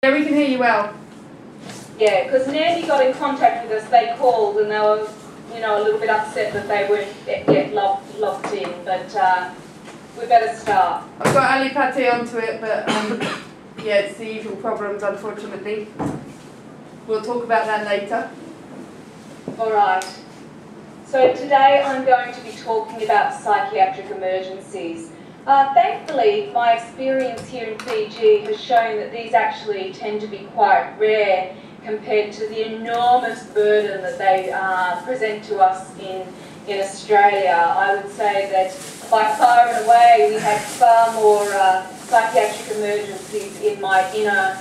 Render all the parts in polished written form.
Yeah, we can hear you well. Yeah, because Nandy got in contact with us. They called and they were, you know, a little bit upset that they weren't yet locked in. But we better start. I've got Ali Pate onto it, but yeah, it's the usual problems, unfortunately. We'll talk about that later. All right. So today I'm going to be talking about psychiatric emergencies. Thankfully, my experience here in Fiji has shown that these actually tend to be quite rare compared to the enormous burden that they present to us in Australia. I would say that by far and away we had far more psychiatric emergencies in my inner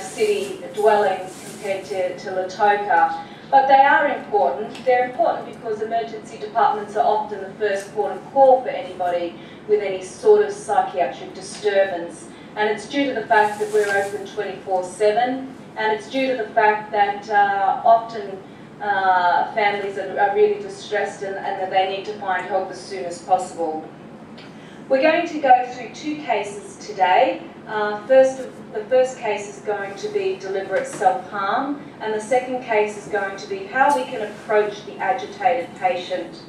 city dwellings compared to Lautoka. But they are important. They're important because emergency departments are often the first port of call for anybody with any sort of psychiatric disturbance. And it's due to the fact that we're open 24/7, and it's due to the fact that often families are really distressed and that they need to find help as soon as possible. We're going to go through two cases today. The first case is going to be deliberate self-harm, and the second case is going to be how we can approach the agitated patient.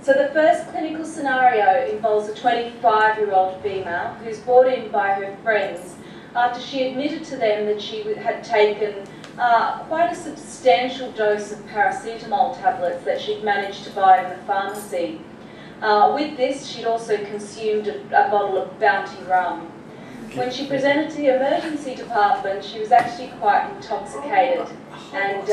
So the first clinical scenario involves a 25-year-old female who's brought in by her friends after she admitted to them that she had taken quite a substantial dose of paracetamol tablets that she'd managed to buy in the pharmacy. With this, she'd also consumed a bottle of Bounty rum. When she presented to the emergency department, she was actually quite intoxicated, and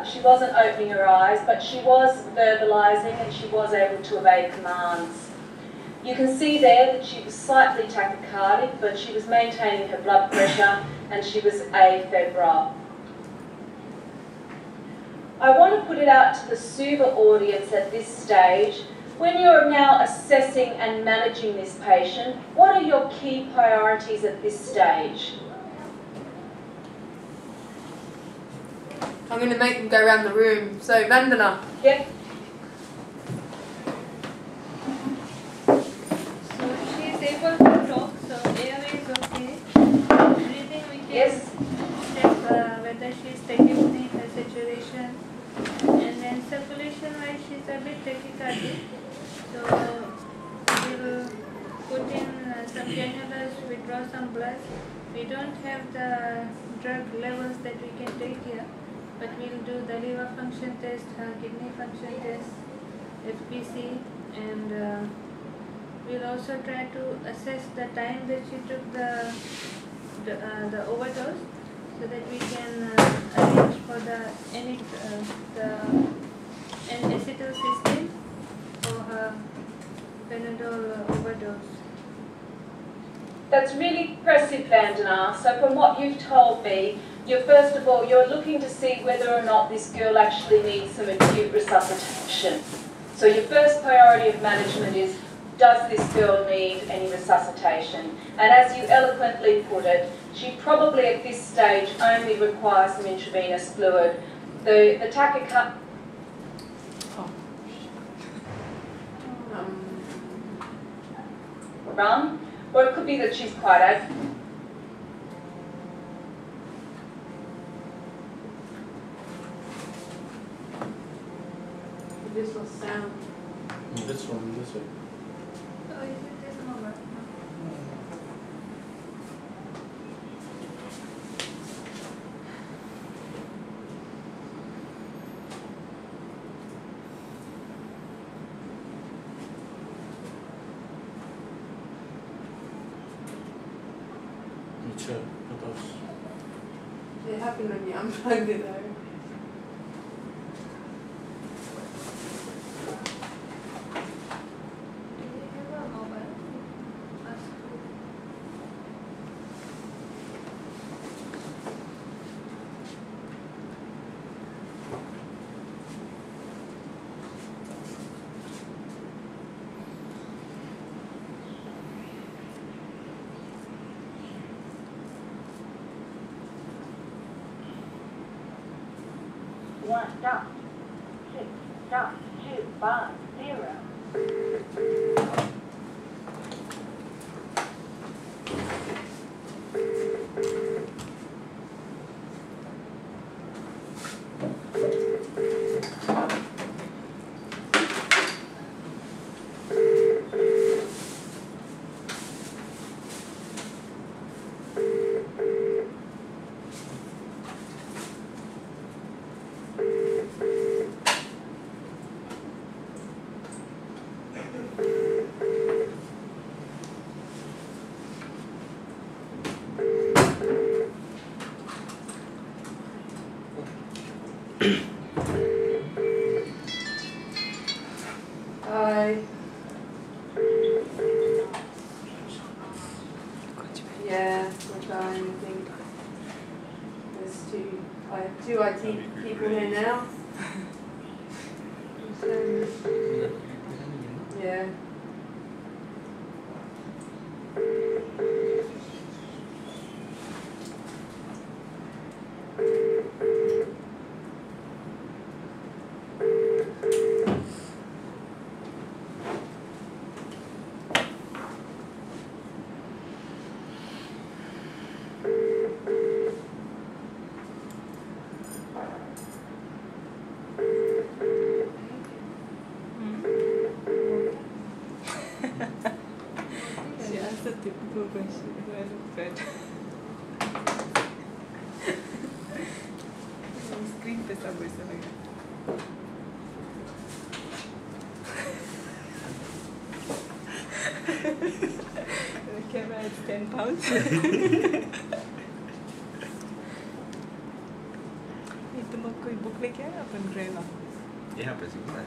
she wasn't opening her eyes, but she was verbalising and she was able to obey commands. You can see there that she was slightly tachycardic, but she was maintaining her blood pressure and she was afebrile. I want to put it out to the SUVA audience at this stage. When you're now assessing and managing this patient, what are your key priorities at this stage? I'm going to make them go around the room. So, Vandana. Yep. So she is able to talk, so airway is okay. Breathing we can check whether she is taking her saturation. And then circulation-wise, she is a bit tachycardic. So we will put in some cannulas, withdraw some blood. We don't have the drug levels that we can take here, but we'll do the liver function test, kidney function test, FPC, and we'll also try to assess the time that she took the overdose, so that we can arrange for the N-acetylcysteine for her Panadol overdose. That's really impressive, Vandana. So from what you've told me, first of all, you're looking to see whether or not this girl actually needs some acute resuscitation. So your first priority of management is, does this girl need any resuscitation? And as you eloquently put it, she probably at this stage only requires some intravenous fluid. The tachycardia... rum, or it could be that she's quite open. This will sound. This one, this way. Oh, is it this number? It happened when you unplugged it though. Stop. 6, stop. 2, 5, 0. Hi. Yeah, we're trying, I think. I have two IT people here now. So, yeah. She asked a typical question who I looked at. Screen पे सब वैसा लगा. The camera is 10 pounds. तुम कोई book लेके आए अपन ग्रेवा? यहाँ पे simple.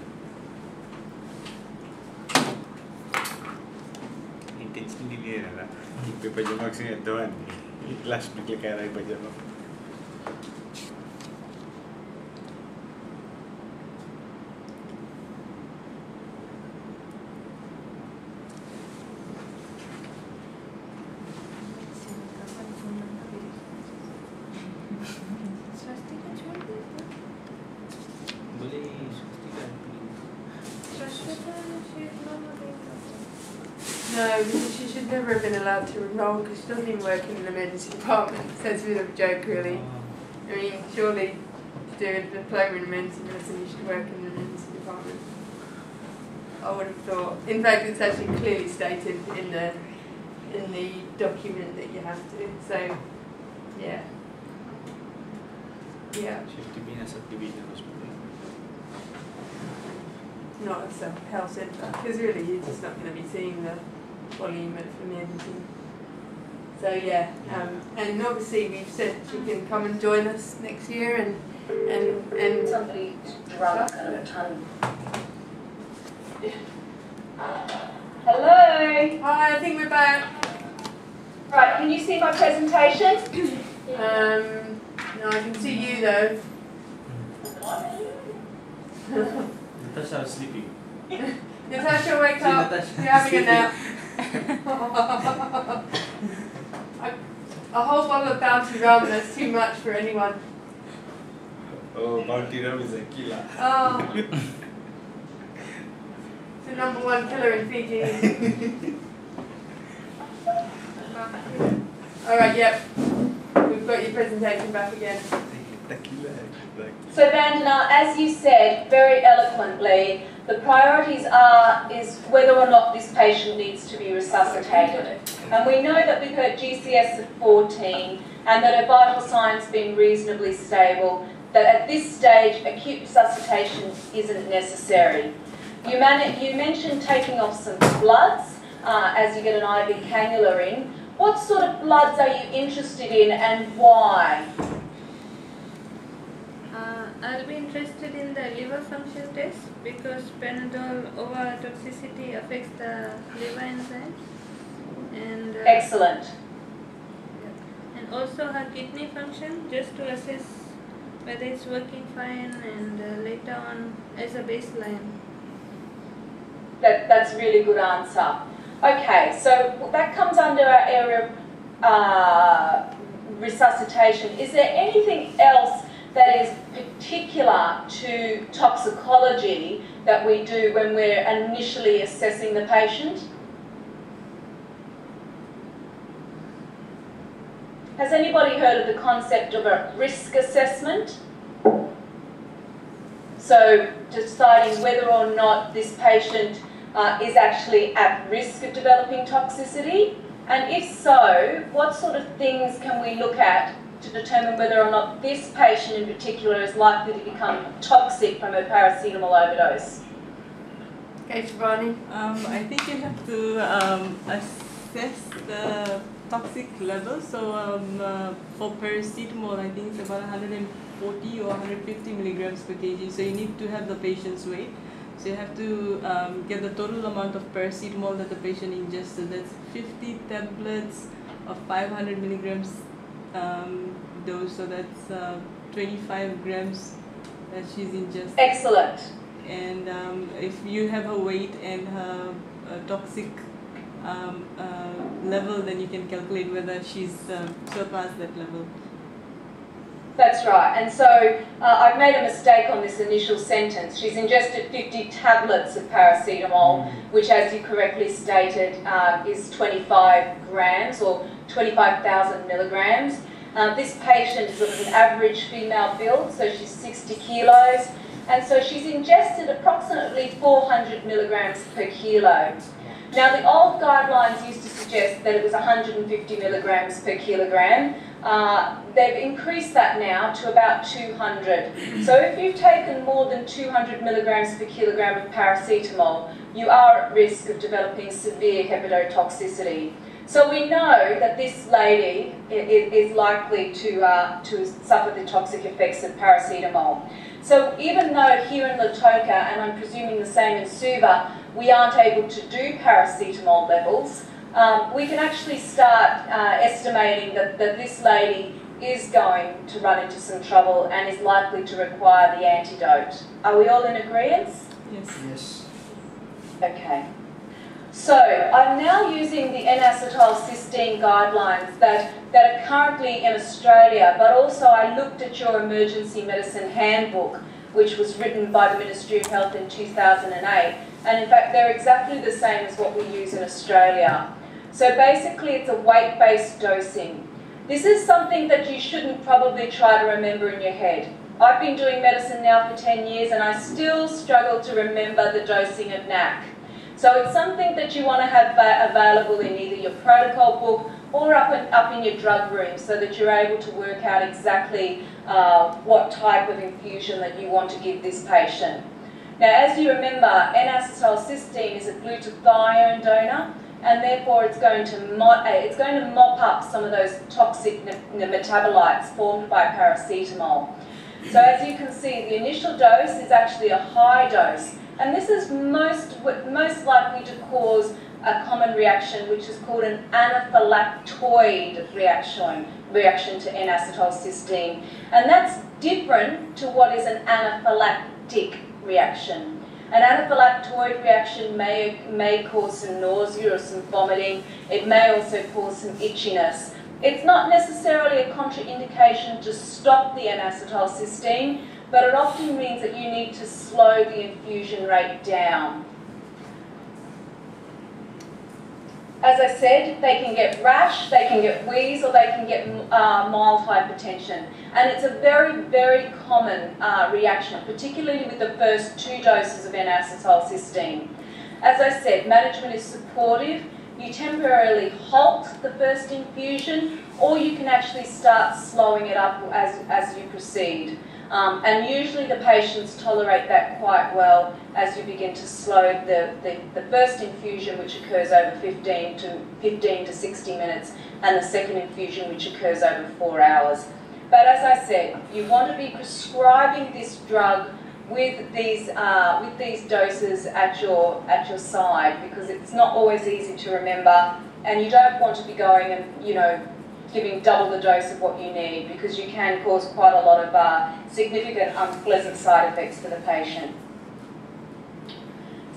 Intentionally dia lah. Ipe pajama sini tuan. Last week lekai rai pajama. Boleh swastika. No, because she should never have been allowed to enroll because she doesn't even work in the emergency department. So it's a bit of a joke, really. I mean, surely to do a diploma in emergency medicine, you should work in the emergency department. I would have thought. In fact, it's actually clearly stated in the document that you have to. So, yeah. Yeah. She have to be in a subdivision hospital. Not a health centre, because really you're just not going to be seeing the volume of emergency. So yeah, and obviously we've said she can come and join us next year and Somebody drunk and a ton. Hello. Hi, I think we're back. Right, can you see my presentation? No, I can see you though. Natasha was sleeping. Natasha, wake See, up. Natasha You're having a sleeping. nap. A whole bottle of bounty rum, that's too much for anyone. Oh, bounty rum is a killer. Oh. It's the #1 killer in Fiji. Alright, yep. We've got your presentation back again. Tequila. So Vandana, as you said very eloquently, the priorities is whether or not this patient needs to be resuscitated. And we know that with her GCS of 14 and that her vital signs being reasonably stable, that at this stage acute resuscitation isn't necessary. You mentioned taking off some bloods as you get an IV cannula in. What sort of bloods are you interested in and why? I'll be interested in the liver function test because Panadol over toxicity affects the liver enzymes. And Excellent. And also her kidney function, just to assess whether it's working fine, and later on as a baseline. That's a really good answer. Okay, so that comes under our area of resuscitation. Is there anything else that is particular to toxicology that we do when we're initially assessing the patient? Has anybody heard of the concept of a risk assessment? So deciding whether or not this patient is actually at risk of developing toxicity, and if so, what sort of things can we look at to determine whether or not this patient in particular is likely to become toxic from a paracetamol overdose? Okay, Shivani. I think you have to assess the toxic level. So for paracetamol, I think it's about 140 or 150 milligrams per kg. So you need to have the patient's weight. So you have to get the total amount of paracetamol that the patient ingests. So that's 50 tablets of 500 milligrams dose. So that's 25 grams that she's ingesting. Excellent. And if you have her weight and her toxic level, then you can calculate whether she's surpassed that level. That's right. And so I've made a mistake on this initial sentence. She's ingested 50 tablets of paracetamol, which, as you correctly stated, is 25 grams or 25,000 milligrams. This patient is of an average female build, so she's 60 kilos. And so she's ingested approximately 400 milligrams per kilo. Now, the old guidelines used to suggest that it was 150 milligrams per kilogram. They've increased that now to about 200. So if you've taken more than 200 milligrams per kilogram of paracetamol, you are at risk of developing severe hepatotoxicity. So we know that this lady is likely to suffer the toxic effects of paracetamol. So even though here in Lautoka, and I'm presuming the same in Suva, we aren't able to do paracetamol levels, we can actually start estimating that this lady is going to run into some trouble and is likely to require the antidote. Are we all in agreement? Yes. Yes. Okay. So I'm now using the N-acetylcysteine guidelines that are currently in Australia, but also I looked at your emergency medicine handbook, which was written by the Ministry of Health in 2008. And in fact, they're exactly the same as what we use in Australia. So basically, it's a weight-based dosing. This is something that you shouldn't probably try to remember in your head. I've been doing medicine now for 10 years and I still struggle to remember the dosing of NAC. So it's something that you want to have available in either your protocol book or up in your drug room so that you're able to work out exactly what type of infusion that you want to give this patient. Now, as you remember, N-acetylcysteine is a glutathione donor, and therefore it's going to mop up some of those toxic metabolites formed by paracetamol. So as you can see, the initial dose is actually a high dose, and this is most likely to cause a common reaction which is called an anaphylactoid reaction to N-acetylcysteine, and that's different to what is an anaphylactic reaction. An anaphylactoid reaction may cause some nausea or some vomiting. It may also cause some itchiness. It's not necessarily a contraindication to stop the N-acetylcysteine, but it often means that you need to slow the infusion rate down. As I said, they can get rash, they can get wheeze, or they can get mild hypertension. And it's a very, very common reaction, particularly with the first 2 doses of N-acetylcysteine. As I said, management is supportive. You temporarily halt the first infusion, or you can actually start slowing it up as you proceed. And usually the patients tolerate that quite well as you begin to slow the first infusion, which occurs over 15 to 60 minutes, and the second infusion, which occurs over 4 hours. But as I said, you want to be prescribing this drug with these doses at your side, because it's not always easy to remember, and you don't want to be going and giving double the dose of what you need, because you can cause quite a lot of significant unpleasant side effects for the patient.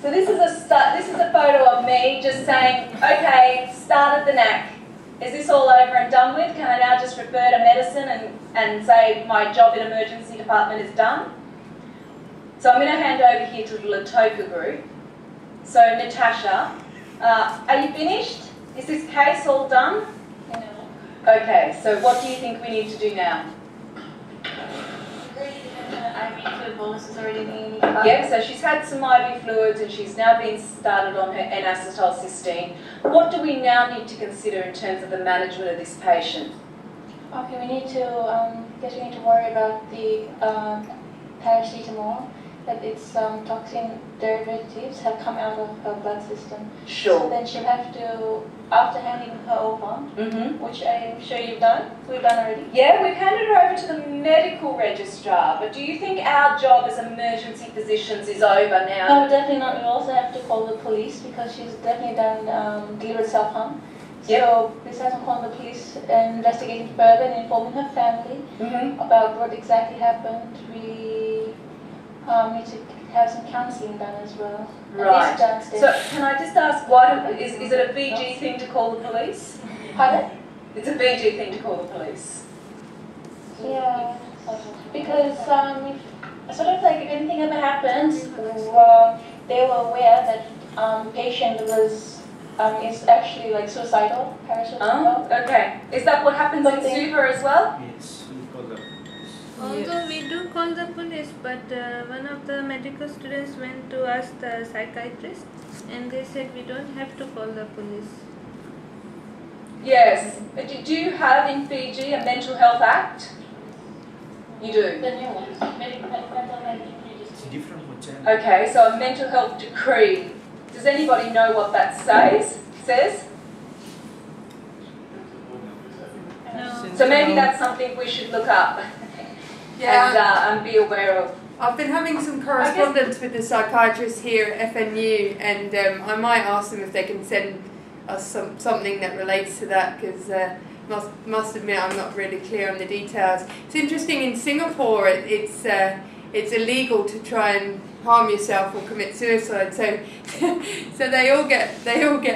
So this is a photo of me just saying, okay, started the NAC. Is this all over and done with? Can I now just refer to medicine and say my job in emergency department is done? So I'm going to hand over here to the Lautoka group. So Natasha, are you finished? Is this case all done? No. Okay, so what do you think we need to do now? IV fluid bolus is already being Yeah, so she's had some IV fluids and she's now been started on her N-acetylcysteine. What do we now need to consider in terms of the management of this patient? Okay, we need to worry about the paracetamol, that its toxin derivatives have come out of her blood system. Sure. So then she'll have to, after handing her over, which I'm sure we've done already. Yeah, we've handed her over to the medical registrar, but do you think our job as emergency physicians is over now? No, definitely not. We also have to call the police because she's definitely done deliberate self-harm. Yep. So this has to call the police and investigating further and informing her family about what exactly happened. We need to have some counselling done as well. Right. Downstairs. So can I just ask, why is it a VG thing to call the police? Pardon? It's a VG thing to call the police. Yeah. Because sort of like if anything ever happens, they were aware that patient was is actually like suicidal, parasuicidal. Oh, okay. Is that what happens in Suva as well? Yes, we call them. Although we do call the police, but one of the medical students went to ask the psychiatrist and they said we don't have to call the police. Yes. Do you have in Fiji a mental health act? You do? The new one. Mental health. It's different for China. Okay, so a mental health decree. Does anybody know what that says? No. So maybe that's something we should look up and be aware of. I've been having some correspondence with the psychiatrists here at FNU, and I might ask them if they can send us something that relates to that, because must admit I'm not really clear on the details. It's interesting, in Singapore it's illegal to try and harm yourself or commit suicide, so so they all get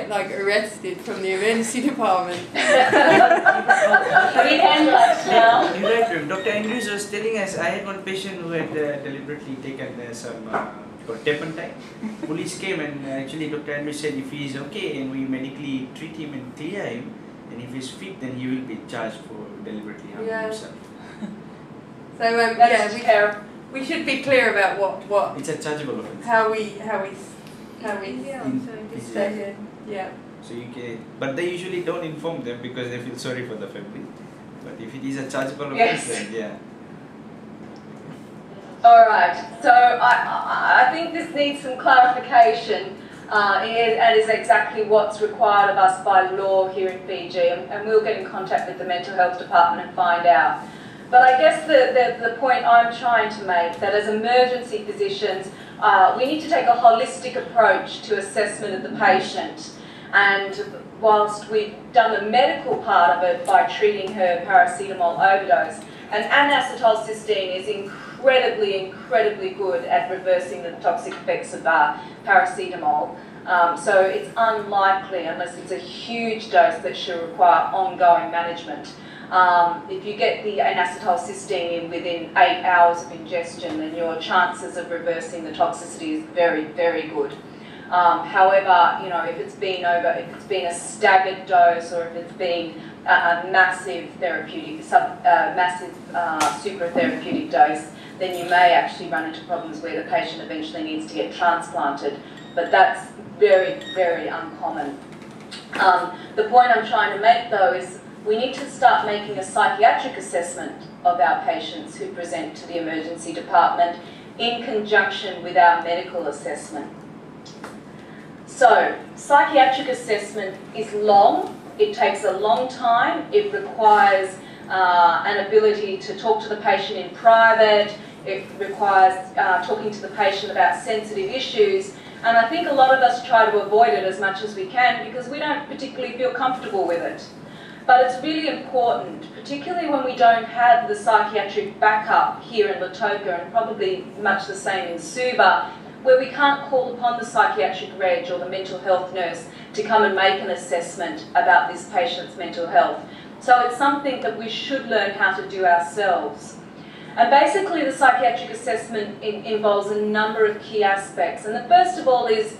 like arrested from the emergency department. We handcuffs now. You're right, Dr. Andrews was telling us, I had one patient who had deliberately taken some turpentine. Police came and actually Dr. Andrews said if he is okay and we medically treat him and clear him, and if he's fit, then he will be charged for deliberately harming himself. So we should be clear about what it's a chargeable offence. how we India also it is stated. Yeah. So you can, but they usually don't inform them because they feel sorry for the family. But if it is a chargeable offence, then yeah. All right. So I think this needs some clarification. And is exactly what's required of us by law here in Fiji, and we'll get in contact with the mental health department and find out. But I guess the point I'm trying to make, that as emergency physicians, we need to take a holistic approach to assessment of the patient. And whilst we've done the medical part of it by treating her paracetamol overdose, and N-acetylcysteine is incredibly good at reversing the toxic effects of paracetamol. So it's unlikely, unless it's a huge dose, that she'll require ongoing management. If you get the N-acetylcysteine in within 8 hours of ingestion, then your chances of reversing the toxicity is very good. However, you know, if it's been a staggered dose, or if it's been a massive therapeutic, supratherapeutic dose, then you may actually run into problems where the patient eventually needs to get transplanted. But that's very uncommon. The point I'm trying to make, though, is we need to start making a psychiatric assessment of our patients who present to the emergency department in conjunction with our medical assessment. So, psychiatric assessment is long, it takes a long time, it requires an ability to talk to the patient in private, it requires talking to the patient about sensitive issues, and I think a lot of us try to avoid it as much as we can because we don't particularly feel comfortable with it. But it's really important, particularly when we don't have the psychiatric backup here in Lautoka, and probably much the same in Suva, where we can't call upon the psychiatric reg or the mental health nurse to come and make an assessment about this patient's mental health. So it's something that we should learn how to do ourselves. And basically the psychiatric assessment involves a number of key aspects. And the first of all is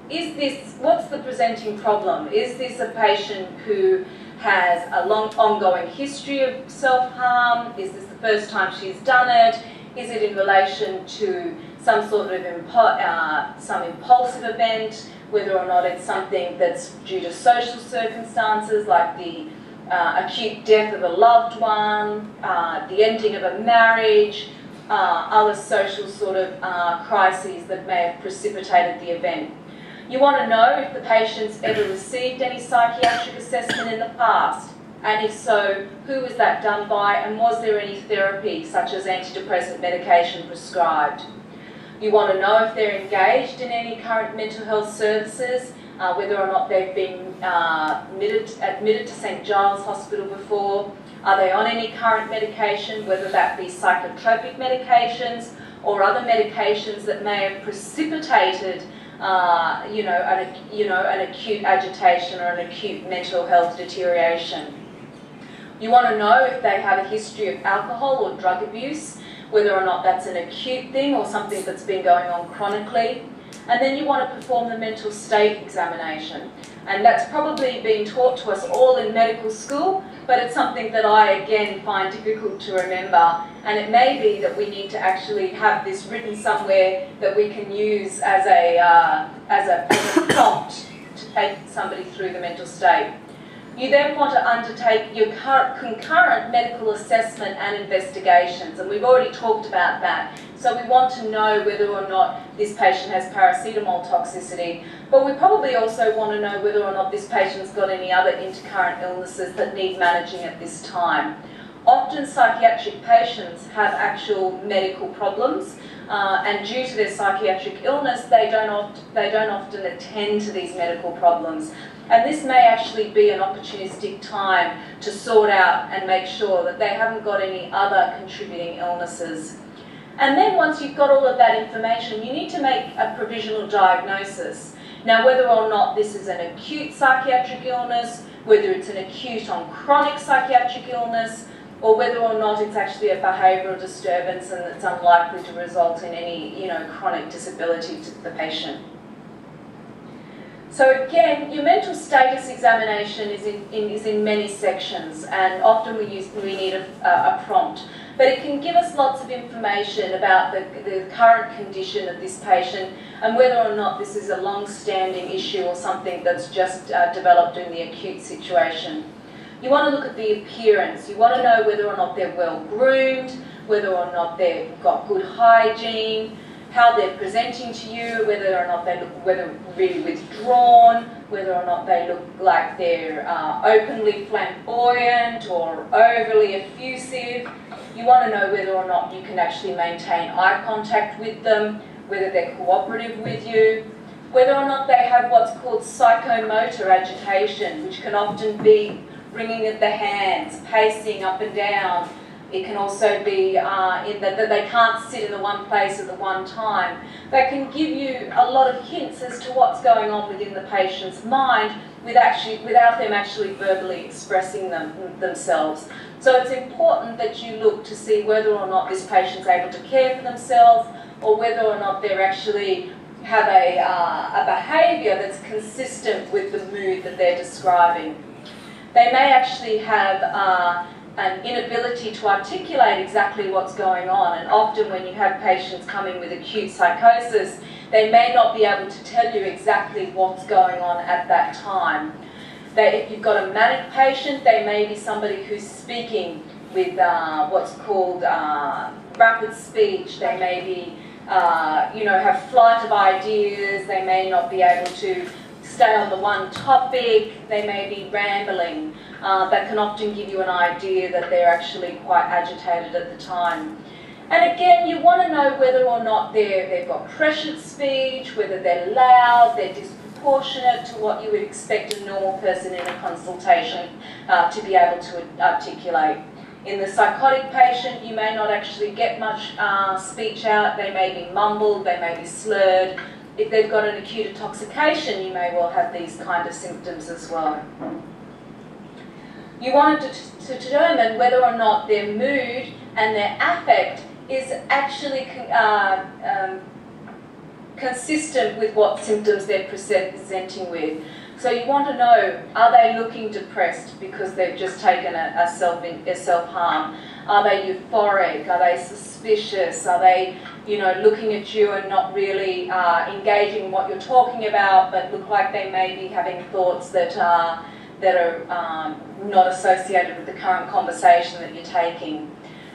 this, what's the presenting problem? Is this a patient who has a long ongoing history of self-harm? Is this the first time she's done it? Is it in relation to some sort of some impulsive event, whether or not it's something that's due to social circumstances like the acute death of a loved one, the ending of a marriage, other social sort of crises that may have precipitated the event. You want to know if the patient's ever received any psychiatric assessment in the past, and if so, who was that done by, and was there any therapy such as antidepressant medication prescribed. You want to know if they're engaged in any current mental health services, whether or not they've been admitted to St Giles Hospital before. Are they on any current medication, whether that be psychotropic medications or other medications that may have precipitated an acute agitation or an acute mental health deterioration. You want to know if they have a history of alcohol or drug abuse, whether or not that's an acute thing or something that's been going on chronically. And then you want to perform the mental state examination. And that's probably been taught to us all in medical school, but it's something that I, again, find difficult to remember. And it may be that we need to actually have this written somewhere that we can use as a prompt to take somebody through the mental state. You then want to undertake your concurrent medical assessment and investigations, and we've already talked about that. So we want to know whether or not this patient has paracetamol toxicity, but we probably also want to know whether or not this patient's got any other intercurrent illnesses that need managing at this time. Often psychiatric patients have actual medical problems, and due to their psychiatric illness, they don't often attend to these medical problems. And this may actually be an opportunistic time to sort out and make sure that they haven't got any other contributing illnesses. And then once you've got all of that information, you need to make a provisional diagnosis. Now, whether or not this is an acute psychiatric illness, whether it's an acute on chronic psychiatric illness, or whether or not it's actually a behavioural disturbance and it's unlikely to result in any, chronic disability to the patient. So again, your mental status examination is in many sections, and often we need a prompt. But it can give us lots of information about the current condition of this patient and whether or not this is a long-standing issue or something that's just developed in the acute situation. You want to look at the appearance. You want to know whether or not they're well groomed, whether or not they've got good hygiene, how they're presenting to you, whether or not they look really withdrawn, whether or not they look like they're openly flamboyant or overly effusive. You want to know whether or not you can actually maintain eye contact with them, whether they're cooperative with you, whether or not they have what's called psychomotor agitation, which can often be wringing of the hands, pacing up and down. It can also be that they can't sit in the one place at the one time. They can give you a lot of hints as to what's going on within the patient's mind without them actually verbally expressing themselves. So it's important that you look to see whether or not this patient's able to care for themselves or whether or not they're actually have a behaviour that's consistent with the mood that they're describing. They may actually have an inability to articulate exactly what's going on, and often when you have patients coming with acute psychosis, they may not be able to tell you exactly what's going on at that time. If you've got a manic patient, they may be somebody who's speaking with what's called rapid speech. They may be, have flight of ideas. They may not be able to stay on the one topic. They may be rambling. That can often give you an idea that they're actually quite agitated at the time. And again, you want to know whether or not they've got pressured speech, whether they're loud, they're disproportionate to what you would expect a normal person in a consultation to be able to articulate. In the psychotic patient, you may not actually get much speech out. They may be mumbled, they may be slurred. If they've got an acute intoxication, you may well have these kind of symptoms as well. You wanted to determine whether or not their mood and their affect is actually consistent with what symptoms they're presenting with. So you want to know, are they looking depressed because they've just taken a self-harm? Are they euphoric? Are they suspicious? Are they, looking at you and not really engaging in what you're talking about, but look like they may be having thoughts that are not associated with the current conversation that you're taking?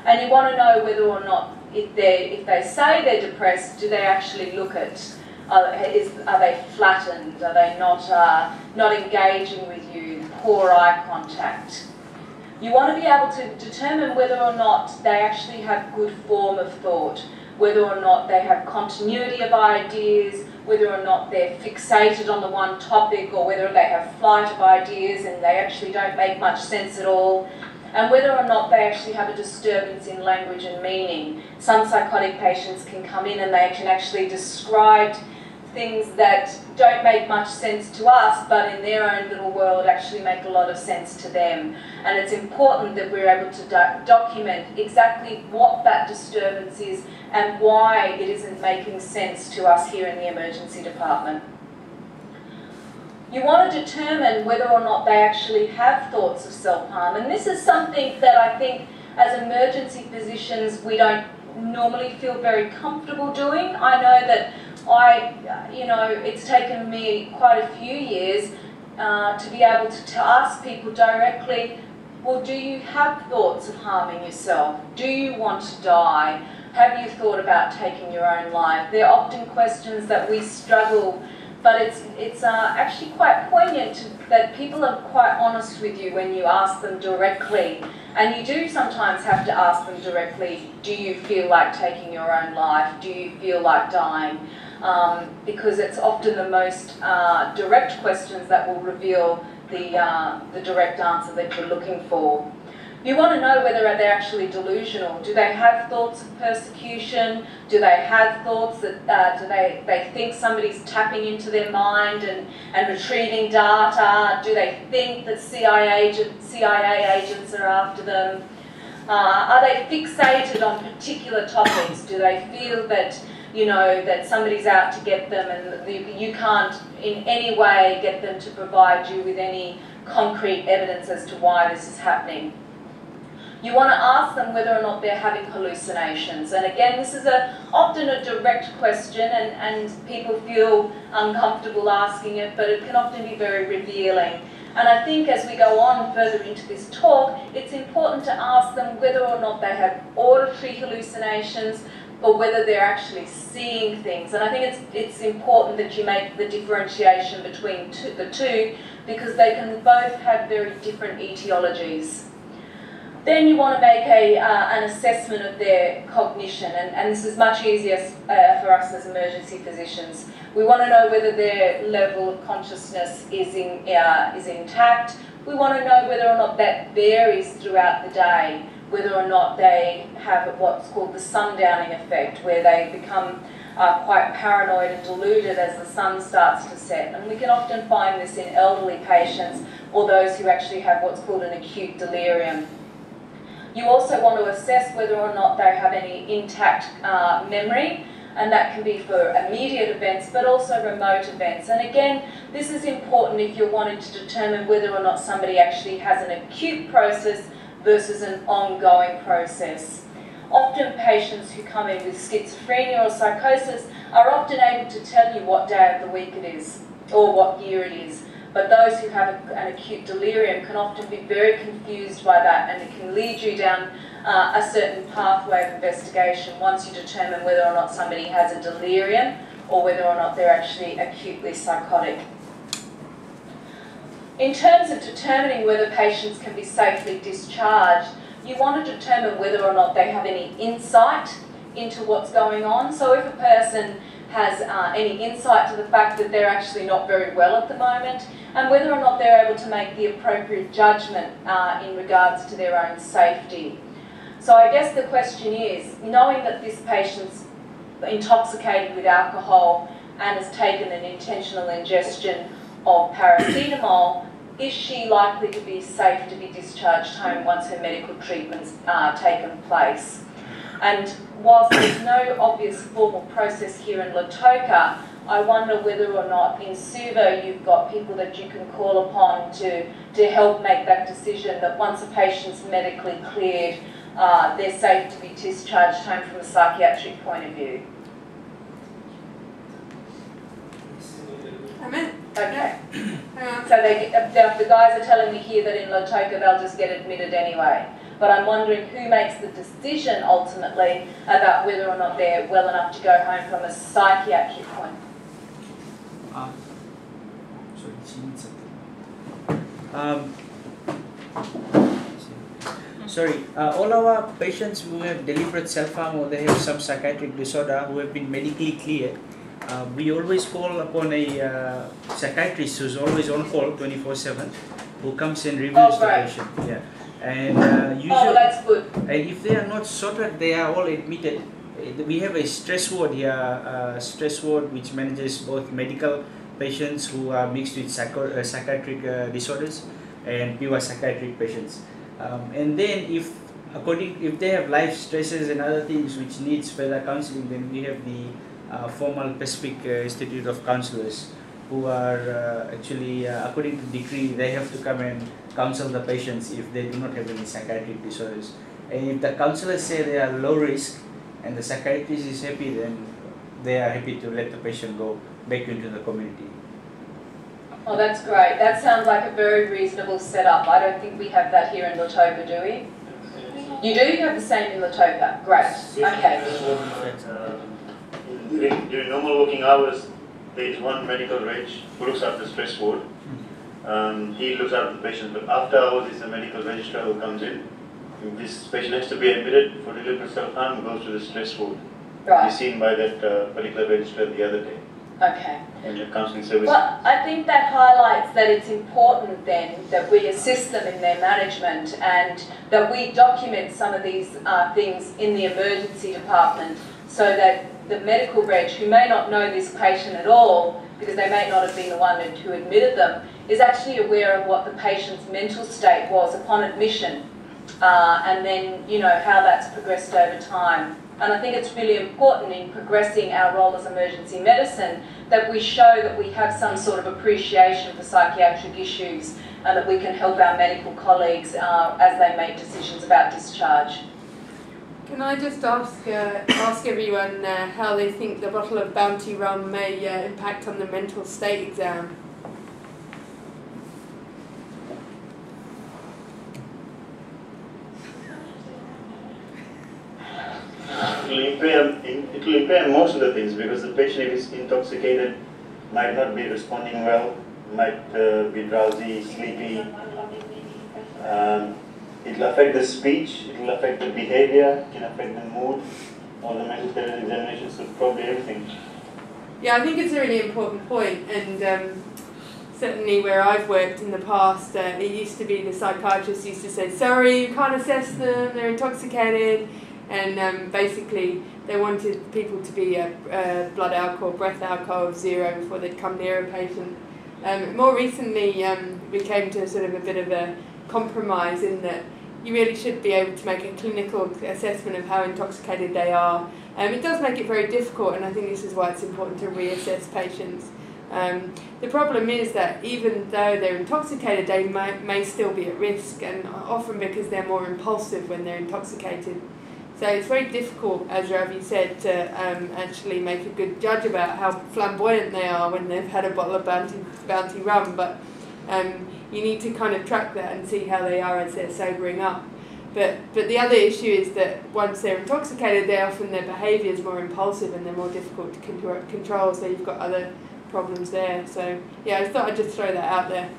And you want to know whether or not if they say they're depressed, do they actually look at, are they flattened? Are they not engaging with you? Poor eye contact. You want to be able to determine whether or not they actually have good form of thought, whether or not they have continuity of ideas, whether or not they're fixated on the one topic, or whether they have flight of ideas and they actually don't make much sense at all, and whether or not they actually have a disturbance in language and meaning. Some psychotic patients can come in and they can actually describe things that don't make much sense to us, but in their own little world actually make a lot of sense to them. And it's important that we're able to document exactly what that disturbance is and why it isn't making sense to us here in the emergency department. You want to determine whether or not they actually have thoughts of self-harm. And this is something that I think as emergency physicians we don't normally feel very comfortable doing. I know that it's taken me quite a few years to be able to ask people directly, well, do you have thoughts of harming yourself? Do you want to die? Have you thought about taking your own life? They're often questions that we struggle, but it's actually quite poignant that people are quite honest with you when you ask them directly. And you do sometimes have to ask them directly, do you feel like taking your own life? Do you feel like dying? Because it's often the most direct questions that will reveal the direct answer that you're looking for. You want to know whether they're actually delusional. Do they have thoughts of persecution? Do they have thoughts that they think somebody's tapping into their mind and retrieving data? Do they think that CIA agents are after them? Are they fixated on particular topics? Do they feel that that somebody's out to get them and you can't in any way get them to provide you with any concrete evidence as to why this is happening? You want to ask them whether or not they're having hallucinations. And again, this is often a direct question and people feel uncomfortable asking it, but it can often be very revealing. And I think as we go on further into this talk, it's important to ask them whether or not they have auditory hallucinations or whether they're actually seeing things. And I think it's important that you make the differentiation between the two, because they can both have very different etiologies. Then you want to make an assessment of their cognition, and this is much easier for us as emergency physicians. We want to know whether their level of consciousness is intact. We want to know whether or not that varies throughout the day, whether or not they have what's called the sundowning effect, where they become quite paranoid and deluded as the sun starts to set. And we can often find this in elderly patients or those who actually have what's called an acute delirium. You also want to assess whether or not they have any intact memory, and that can be for immediate events but also remote events. And again, this is important if you're wanting to determine whether or not somebody actually has an acute process versus an ongoing process. Often patients who come in with schizophrenia or psychosis are often able to tell you what day of the week it is or what year it is. But those who have an acute delirium can often be very confused by that, and it can lead you down a certain pathway of investigation once you determine whether or not somebody has a delirium or whether or not they're actually acutely psychotic. In terms of determining whether patients can be safely discharged, you want to determine whether or not they have any insight into what's going on. So if a person has any insight to the fact that they're actually not very well at the moment, and whether or not they're able to make the appropriate judgment in regards to their own safety. So I guess the question is, knowing that this patient's intoxicated with alcohol and has taken an intentional ingestion of paracetamol, is she likely to be safe to be discharged home once her medical treatment's taken place? And whilst there's no obvious formal process here in Lautoka, I wonder whether or not in Suva you've got people that you can call upon to help make that decision that once a patient's medically cleared, they're safe to be discharged home from a psychiatric point of view. Amen. Okay. So the guys are telling me here that in Lautoka they'll just get admitted anyway. but I'm wondering who makes the decision ultimately about whether or not they're well enough to go home from a psychiatric point. Sorry, she needs something. All our patients who have deliberate self-harm or they have some psychiatric disorder who have been medically cleared, we always call upon a psychiatrist who's always on call 24/7, who comes and reviews the patient. Yeah, and usually, that's good. And if they are not sorted, they are all admitted. We have a stress ward here, stress ward which manages both medical patients who are mixed with psychiatric disorders and pure psychiatric patients. And then if they have life stresses and other things which needs further counseling, then we have the formal Pacific Institute of Counselors who are actually, according to decree, they have to come and counsel the patients if they do not have any psychiatric disorders. And if the counselors say they are low risk and the psychiatrist is happy, then they are happy to let the patient go back into the community. Oh, that's great. That sounds like a very reasonable setup. I don't think we have that here in Lautoka, do we? You do? You have the same in Lautoka? Great. Okay. During normal working hours, there is one medical reg who looks after the stress ward. He looks after the patient, but after hours is a medical registrar who comes in. If this patient has to be admitted for deliberate self-harm, goes to the stress ward. Right. He's seen by that particular registrar the other day. Okay. And the counselling service. Well, I think that highlights that it's important then that we assist them in their management and that we document some of these things in the emergency department so that the medical reg, who may not know this patient at all, because they may not have been the one who admitted them, is actually aware of what the patient's mental state was upon admission and then, you know, how that's progressed over time. And I think it's really important in progressing our role as emergency medicine that we show that we have some sort of appreciation for psychiatric issues and that we can help our medical colleagues as they make decisions about discharge. Can I just ask everyone how they think the bottle of Bounty rum may impact on the mental state exam? It will impair most of the things because the patient, if is intoxicated, might not be responding well, might be drowsy, sleepy. It will affect the speech, it will affect the behavior, it can affect the mood, all the mental state examinations, so probably everything. Yeah, I think it's a really important point, and certainly where I've worked in the past, it used to be the psychiatrists used to say, sorry, you can't assess them, they're intoxicated. And basically, they wanted people to be blood alcohol, breath alcohol of 0 before they'd come near a patient. More recently, we came to sort of a bit of a compromise in that you really should be able to make a clinical assessment of how intoxicated they are. It does make it very difficult, and I think this is why it's important to reassess patients. The problem is that even though they're intoxicated, they may still be at risk, and often because they're more impulsive when they're intoxicated. So it's very difficult, as Ravi said, to actually make a good judge about how flamboyant they are when they've had a bottle of Bounty rum, but you need to kind of track that and see how they are as they're sobering up. But the other issue is that once they're intoxicated, their behaviour is more impulsive and they're more difficult to control, so you've got other problems there. So yeah, I thought I'd just throw that out there.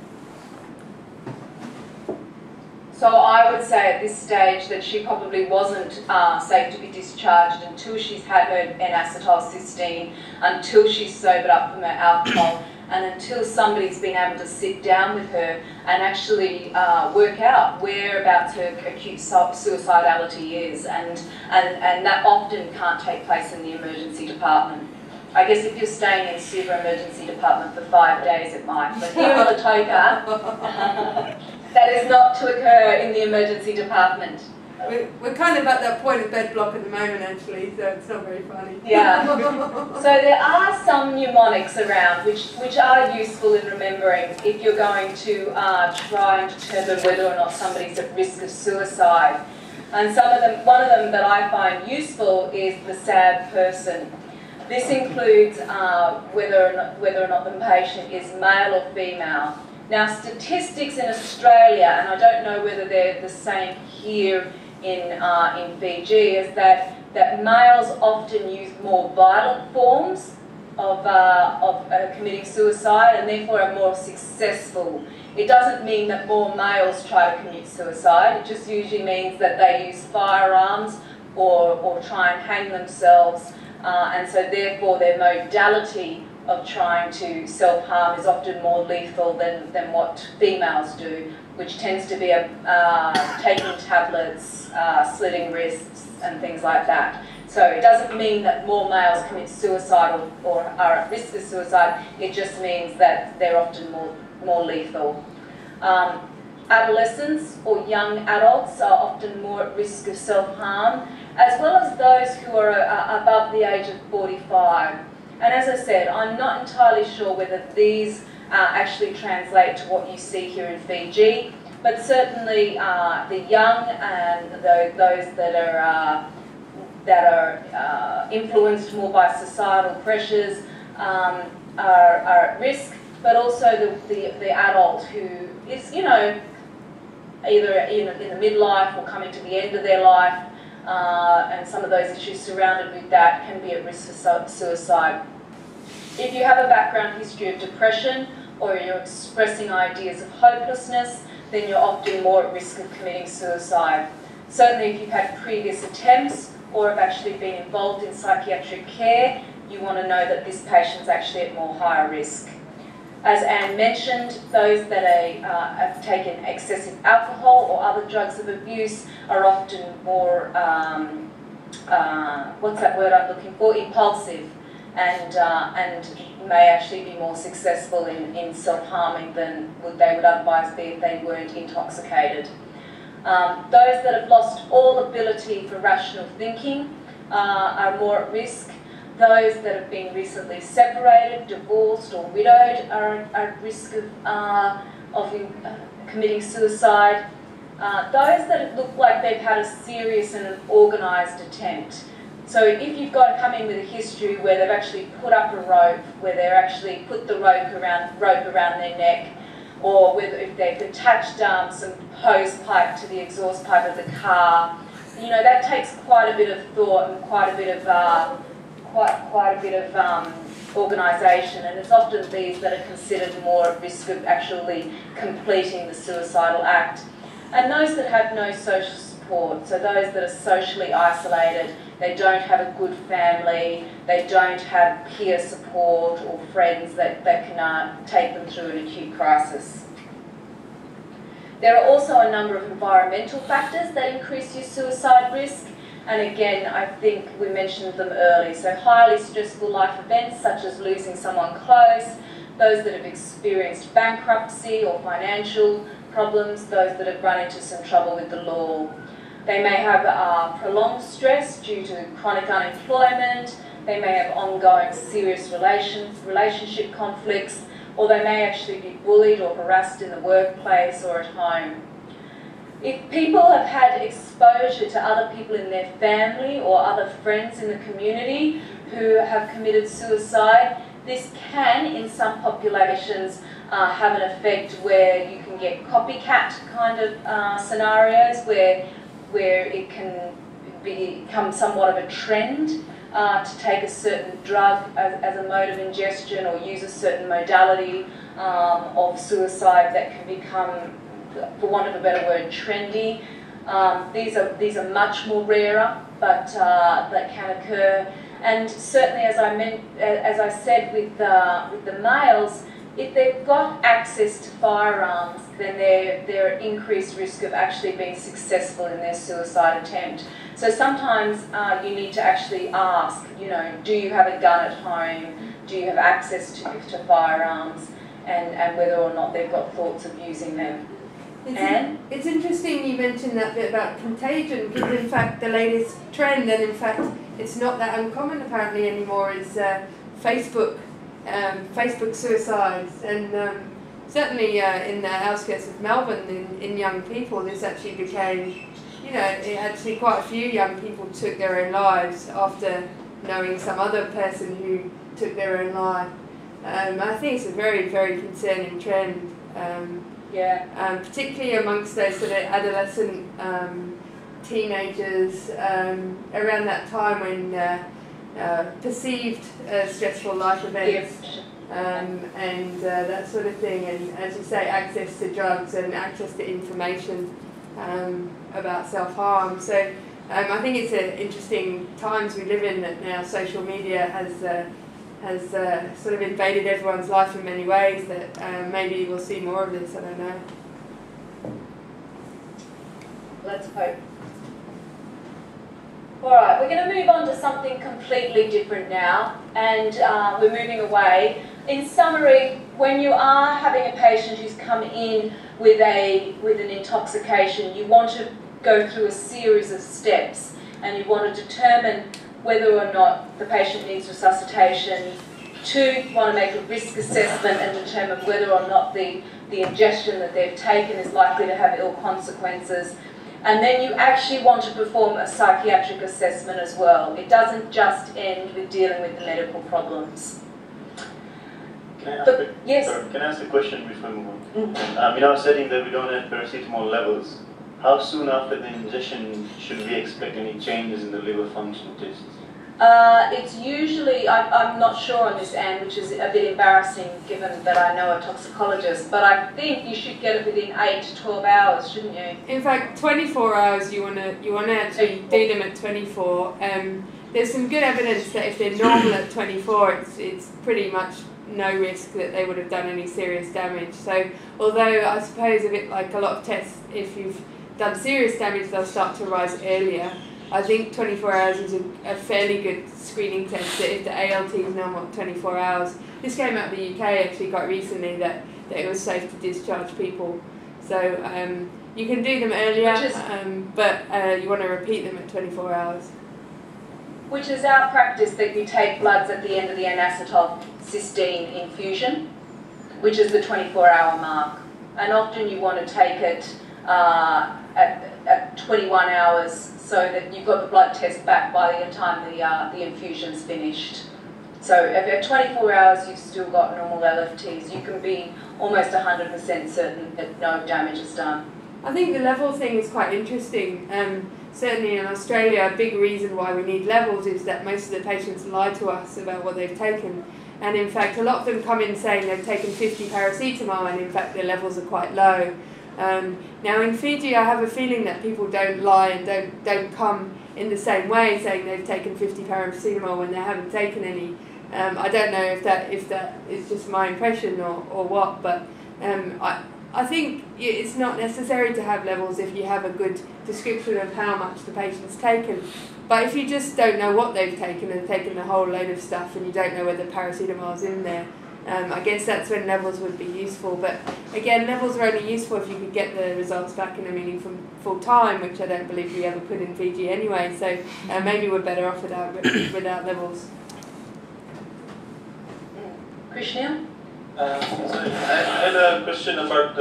So I would say at this stage that she probably wasn't safe to be discharged until she's had her N-acetylcysteine, until she's sobered up from her alcohol, and until somebody's been able to sit down with her and actually work out whereabouts her acute suicidality is, and that often can't take place in the emergency department. I guess if you're staying in super emergency department for 5 days it might, but here in Lautoka, that is not to occur in the emergency department. We're kind of at that point of bed block at the moment, actually, so it's not very funny. Yeah. So there are some mnemonics around which are useful in remembering if you're going to try and determine whether or not somebody's at risk of suicide. And some of them, one of them that I find useful is the sad person. This includes whether or not the patient is male or female. Now, statistics in Australia, and I don't know whether they're the same here in Fiji is that males often use more violent forms of committing suicide and therefore are more successful. It doesn't mean that more males try to commit suicide, it just usually means that they use firearms or try and hang themselves, and so therefore their modality of trying to self-harm is often more lethal than what females do, which tends to be taking tablets, slitting wrists and things like that. So it doesn't mean that more males commit suicide or are at risk of suicide, it just means that they're often more lethal. Adolescents or young adults are often more at risk of self-harm, as well as those who are above the age of 45. And as I said, I'm not entirely sure whether these actually translate to what you see here in Fiji, but certainly the young and those that are influenced more by societal pressures are at risk, but also the adult who is, you know, either in the midlife or coming to the end of their life, and some of those issues surrounded with that can be at risk for suicide. If you have a background history of depression or you're expressing ideas of hopelessness, then you're often more at risk of committing suicide. Certainly if you've had previous attempts or have actually been involved in psychiatric care, you want to know that this patient's actually at more higher risk. As Anne mentioned, those that have taken excessive alcohol or other drugs of abuse are often more, what's that word I'm looking for, impulsive, and may actually be more successful in self-harming than they would otherwise be if they weren't intoxicated. Those that have lost all ability for rational thinking are more at risk. Those that have been recently separated, divorced or widowed are at risk of committing suicide. Those that look like they've had a serious and an organised attempt. So if you've got to come in with a history where they've actually put up a rope, where they've actually put the rope around their neck, or whether if they've attached some hose pipe to the exhaust pipe of the car, you know, that takes quite a bit of thought and quite a bit of organisation, and it's often these that are considered more at risk of actually completing the suicidal act. And those that have no social support, so those that are socially isolated, they don't have a good family, they don't have peer support or friends that can take them through an acute crisis. There are also a number of environmental factors that increase your suicide risk. And again, I think we mentioned them early. So highly stressful life events such as losing someone close, those that have experienced bankruptcy or financial problems, those that have run into some trouble with the law. They may have prolonged stress due to chronic unemployment, they may have ongoing serious relationship conflicts, or they may actually be bullied or harassed in the workplace or at home. If people have had exposure to other people in their family or other friends in the community who have committed suicide, this can, in some populations, have an effect where you can get copycat kind of scenarios where it can become somewhat of a trend to take a certain drug as a mode of ingestion or use a certain modality of suicide that can become, for want of a better word, trendy. These are much more rarer, but that can occur. And certainly, as I said with the males, if they've got access to firearms, then they're at increased risk of actually being successful in their suicide attempt. So sometimes you need to actually ask, you know, do you have a gun at home? Do you have access to firearms? And whether or not they've got thoughts of using them. It's interesting you mentioned that bit about contagion, because in fact the latest trend, and in fact it's not that uncommon apparently anymore, is Facebook suicides, and certainly in the outskirts of Melbourne, in young people, this actually became, you know, actually quite a few young people took their own lives after knowing some other person who took their own life. I think it's a very, very concerning trend. Particularly amongst those sort of adolescent teenagers, around that time when perceived stressful life events. And that sort of thing, and as you say, access to drugs and access to information about self-harm. So I think it's interesting times we live in that now social media has sort of invaded everyone's life in many ways, that maybe we'll see more of this, I don't know. Let's hope. Alright, we're going to move on to something completely different now, and we're moving away. In summary, when you are having a patient who's come in with an intoxication, you want to go through a series of steps, and you want to determine whether or not the patient needs resuscitation. 2, you want to make a risk assessment and determine whether or not the ingestion that they've taken is likely to have ill consequences. And then you actually want to perform a psychiatric assessment as well. It doesn't just end with dealing with the medical problems. Can I ask a question before we move on? In our setting that we don't have paracetamol levels, how soon after the ingestion should we expect any changes in the liver function tests? It's usually, I'm not sure on this, Anne, which is a bit embarrassing given that I know a toxicologist, but I think you should get it within 8 to 12 hours, shouldn't you? In fact, 24 hours you want to actually do them at 24. There's some good evidence that if they're normal at 24, it's pretty much no risk that they would have done any serious damage. So although I suppose a bit like a lot of tests, if you've done serious damage, they'll start to arise earlier. I think 24 hours is a fairly good screening test, that if the ALT is normal at 24 hours. This came out of the UK actually quite recently, that it was safe to discharge people. So you can do them earlier, but you want to repeat them at 24 hours. Which is our practice, that you take bloods at the end of the N-acetylcysteine infusion, which is the 24-hour mark. And often you want to take it at 21 hours, so that you've got the blood test back by the time the infusion's finished. So if at 24 hours you've still got normal LFTs, you can be almost 100% certain that no damage is done. I think the level thing is quite interesting. Certainly in Australia, a big reason why we need levels is that most of the patients lie to us about what they've taken. And in fact, a lot of them come in saying they've taken 50 paracetamol, and in fact their levels are quite low. Now in Fiji, I have a feeling that people don't lie and don't come in the same way saying they've taken 50 paracetamol when they haven't taken any. I don't know if that is just my impression or what, but I think it's not necessary to have levels if you have a good description of how much the patient's taken. But if you just don't know what they've taken and taken a whole load of stuff and you don't know whether paracetamol's in there, I guess that's when levels would be useful. But again, levels are only useful if you could get the results back in a meaningful time, which I don't believe we ever could in Fiji anyway. So maybe we're better off without levels. Krishna? Sorry, I had a question about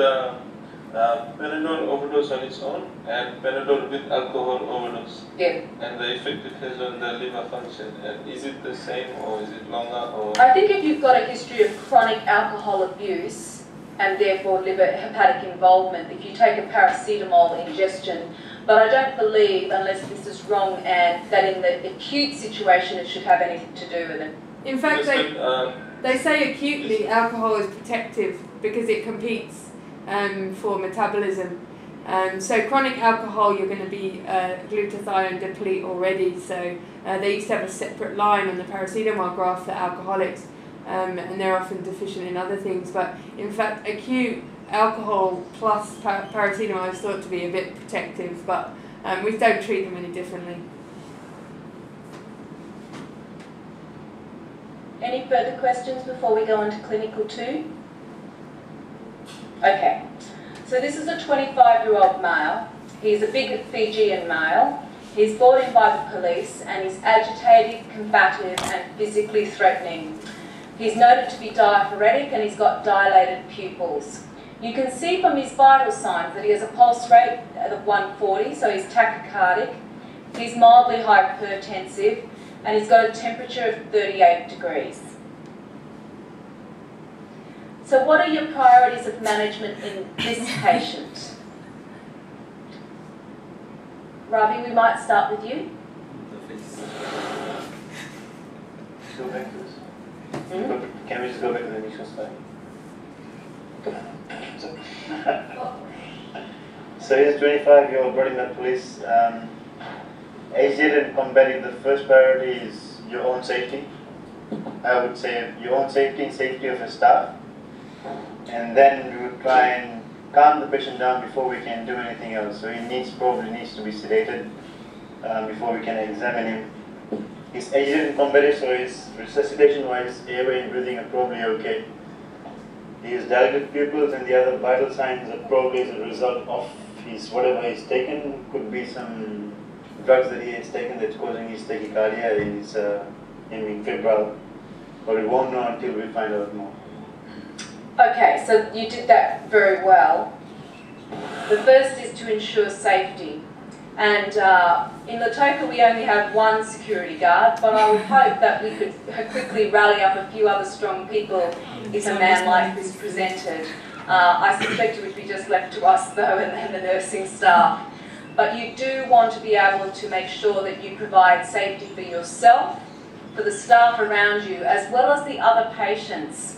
Panadol overdose on its own and Panadol with alcohol overdose. Yeah. And the effect it has on the liver function. Is it the same, or is it longer? Or I think if you've got a history of chronic alcohol abuse and therefore liver hepatic involvement, if you take a paracetamol ingestion, but I don't believe, unless this is wrong, and that in the acute situation it should have anything to do with it. In fact, they say acutely alcohol is protective because it competes for metabolism. So chronic alcohol, you're going to be glutathione deplete already. So they used to have a separate line on the paracetamol graph for alcoholics, and they're often deficient in other things. But in fact, acute alcohol plus paracetamol is thought to be a bit protective, but we don't treat them any differently. Any further questions before we go on to clinical 2? Okay, so this is a 25-year-old male. He's a big Fijian male. He's brought in by the police and he's agitated, combative and physically threatening. He's noted to be diaphoretic and he's got dilated pupils. You can see from his vital signs that he has a pulse rate of 140, so he's tachycardic. He's mildly hypertensive and he's got a temperature of 38 degrees. So what are your priorities of management in this patient? Ravi, we might start with you. Go back to this. Can we just go back to the initial slide? So he's a 25-year-old brought in the police. Aged and combative, the first priority is your own safety. I would say your own safety and safety of your staff. And then we would try and calm the patient down before we can do anything else. So he probably needs to be sedated before we can examine him. He's aged and combative, so his resuscitation-wise, airway and breathing are probably okay. He has dilated pupils, and the other vital signs are probably as a result of whatever he's taken. Could be some drugs that he has taken that's causing his tachycardia and his being febrile. But we won't know until we find out more. Okay, so you did that very well. The first is to ensure safety. And in Lautoka we only have one security guard, but I would hope that we could quickly rally up a few other strong people if a man like this presented. I suspect it would be just left to us though and the nursing staff. But you do want to be able to make sure that you provide safety for yourself, for the staff around you, as well as the other patients.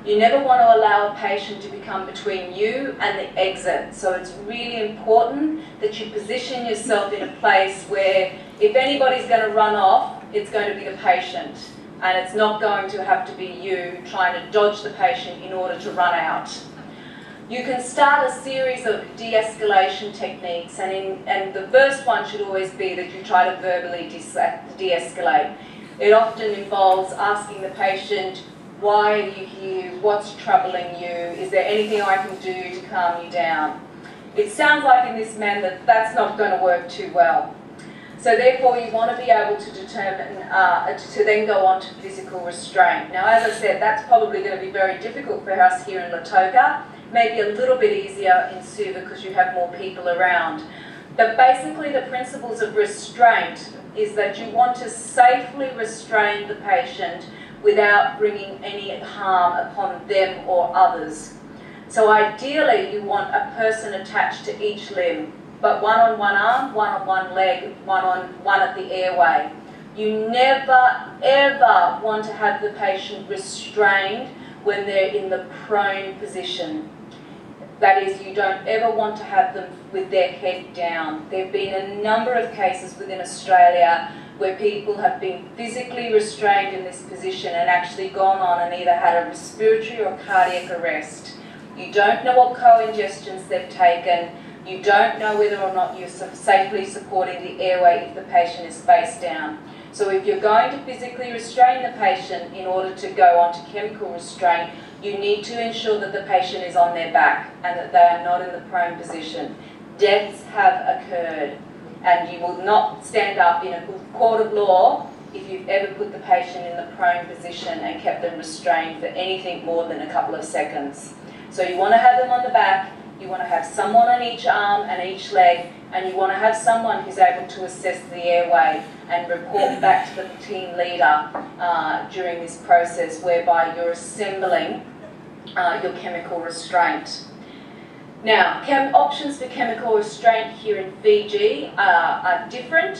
You never want to allow a patient to become between you and the exit. So it's really important that you position yourself in a place where if anybody's going to run off, it's going to be the patient. And it's not going to have to be you trying to dodge the patient in order to run out. You can start a series of de-escalation techniques, and the first one should always be that you try to verbally de-escalate. It often involves asking the patient, why are you here? What's troubling you? Is there anything I can do to calm you down? It sounds like in this man that that's not going to work too well. So therefore you want to be able to determine, to then go on to physical restraint. Now as I said, that's probably going to be very difficult for us here in Lautoka, maybe a little bit easier in Suva because you have more people around. But basically the principles of restraint is that you want to safely restrain the patient without bringing any harm upon them or others. So ideally you want a person attached to each limb, but one on one arm, one on one leg, one at the airway. You never ever want to have the patient restrained when they're in the prone position. That is, you don't ever want to have them with their head down. There have been a number of cases within Australia where people have been physically restrained in this position and actually gone on and either had a respiratory or cardiac arrest. You don't know what co-ingestions they've taken. You don't know whether or not you're safely supporting the airway if the patient is face down. So if you're going to physically restrain the patient in order to go on to chemical restraint, you need to ensure that the patient is on their back and that they are not in the prone position. Deaths have occurred, and you will not stand up in a court of law if you've ever put the patient in the prone position and kept them restrained for anything more than a couple of seconds. So you want to have them on the back, you want to have someone on each arm and each leg, and you want to have someone who's able to assess the airway and report back to the team leader during this process, whereby you're assembling your chemical restraint. Now, options for chemical restraint here in Fiji are different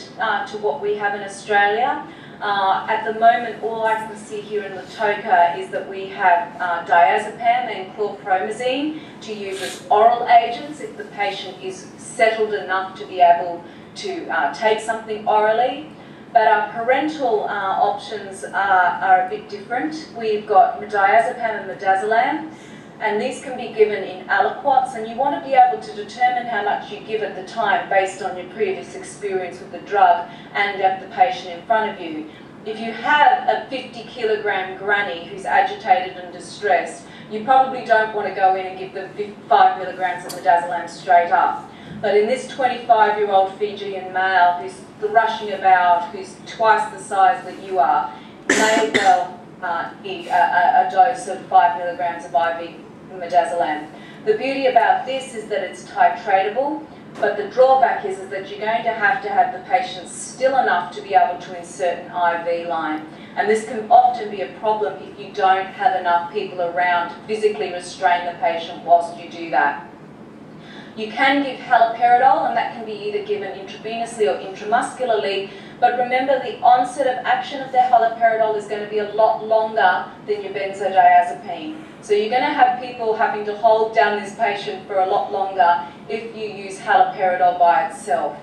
to what we have in Australia. At the moment, all I can see here in Lautoka is that we have diazepam and chlorpromazine to use as oral agents if the patient is settled enough to be able to take something orally. But our parental options are a bit different. We've got diazepam and midazolam, and these can be given in aliquots, and you want to be able to determine how much you give at the time based on your previous experience with the drug and of the patient in front of you. If you have a 50-kilogram granny who's agitated and distressed, you probably don't want to go in and give them 5 milligrams of midazolam straight up. But in this 25-year-old Fijian male who's rushing about, who's twice the size that you are, may well eat a dose of 5 milligrams of IV midazolam. The beauty about this is that it's titratable, but the drawback is that you're going to have the patient still enough to be able to insert an IV line. And this can often be a problem if you don't have enough people around to physically restrain the patient whilst you do that. You can give haloperidol, and that can be either given intravenously or intramuscularly, but remember the onset of action of the haloperidol is going to be a lot longer than your benzodiazepine. So you're going to have people having to hold down this patient for a lot longer if you use haloperidol by itself.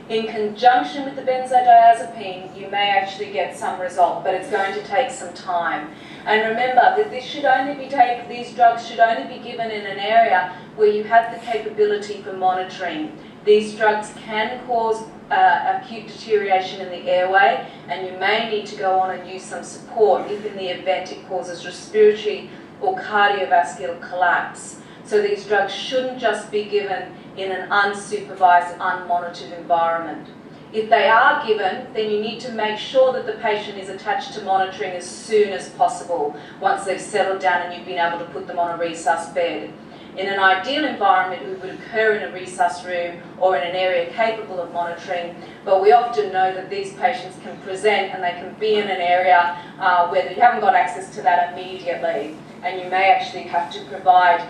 In conjunction with the benzodiazepine, you may actually get some result, but it's going to take some time. And remember that these drugs should only be given in an area where you have the capability for monitoring. These drugs can cause acute deterioration in the airway, and you may need to go on and use some support if in the event it causes respiratory or cardiovascular collapse. So these drugs shouldn't just be given in an unsupervised, unmonitored environment. If they are given, then you need to make sure that the patient is attached to monitoring as soon as possible, once they've settled down and you've been able to put them on a resus bed. In an ideal environment, it would occur in a resus room or in an area capable of monitoring, but we often know that these patients can present and they can be in an area where you haven't got access to that immediately, and you may actually have to provide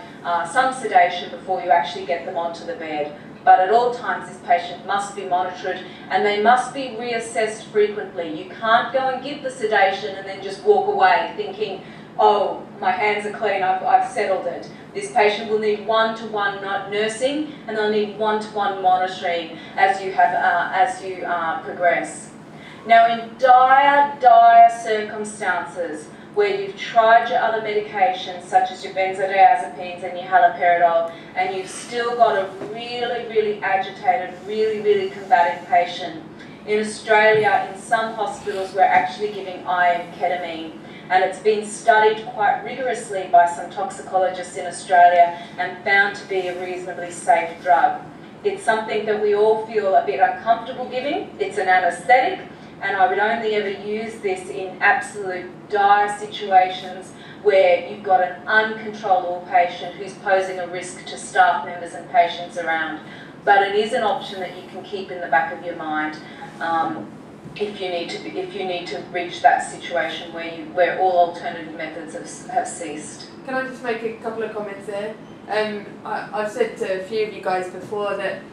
some sedation before you actually get them onto the bed. But at all times, this patient must be monitored and they must be reassessed frequently. You can't go and give the sedation and then just walk away thinking, oh, my hands are clean, I've settled it. This patient will need one-to-one nursing, and they'll need one-to-one monitoring as you progress. Now, in dire circumstances where you've tried your other medications, such as your benzodiazepines and your haloperidol, and you've still got a really agitated, really combative patient, in Australia, in some hospitals, we're actually giving IM ketamine. And it's been studied quite rigorously by some toxicologists in Australia and found to be a reasonably safe drug. It's something that we all feel a bit uncomfortable giving. It's an anaesthetic, and I would only ever use this in absolute dire situations where you've got an uncontrollable patient who's posing a risk to staff members and patients around. But it is an option that you can keep in the back of your mind. If you need to reach that situation where all alternative methods have ceased. Can I just make a couple of comments there? I've said to a few of you guys before that